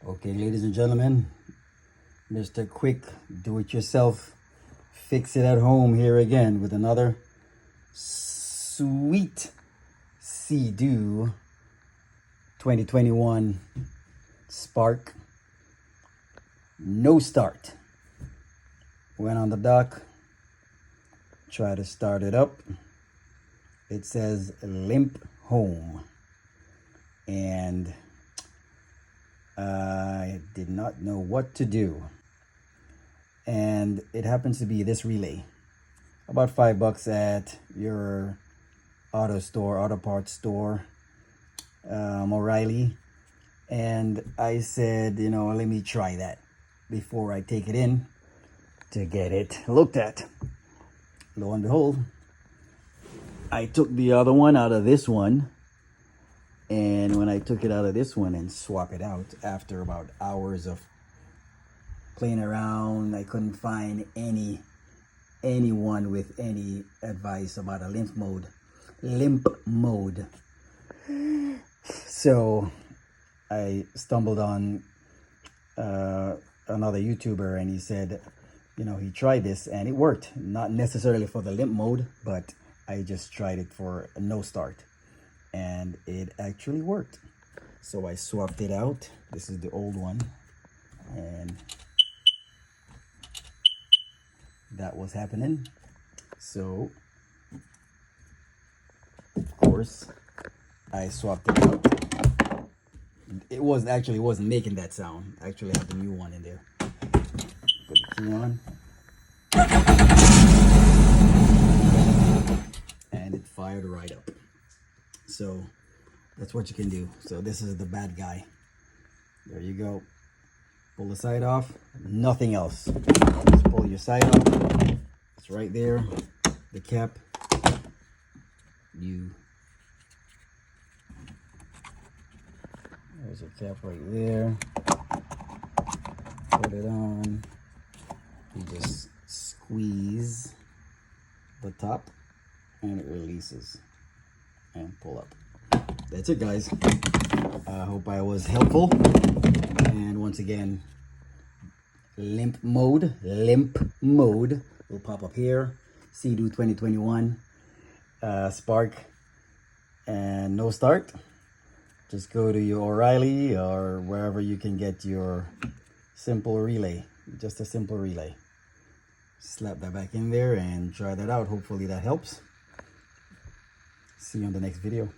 Okay, ladies and gentlemen, Mr. Quick Do-It-Yourself Fix It at Home here again with another sweet Sea-Doo 2021 Spark no start. Went on the dock, try to start it up. It says LIMP home, and I did not know what to do. And it happens to be this relay, about $5 at your auto parts store, O'Reilly. And I said, let me try that before I take it in to get it looked at. Lo and behold, I took the other one out of this one, and when I took it out of this one and swap it out after about hours of playing around, I couldn't find anyone with any advice about a limp mode. So I stumbled on another YouTuber, and he said, he tried this and it worked. Not necessarily for the limp mode, but I just tried it for a no start, and it actually worked. So I swapped it out. This is the old one, and that was happening. So of course I swapped it out. It wasn't making that sound. I actually have the new one in there. Put the key on, and it fired right up. So that's what you can do. So this is the bad guy. There you go. Pull the side off, nothing else. Just pull your side off. It's right there. The cap. There's a cap right there. Put it on. You just squeeze the top and it releases and pull up. That's it, guys. I hope I was helpful. And once again, limp mode will pop up here. Sea-Doo 2021 Spark and no start. Just go to your O'Reilly or wherever you can get your simple relay. Just a simple relay. Slap that back in there and try that out. Hopefully that helps. See you on the next video.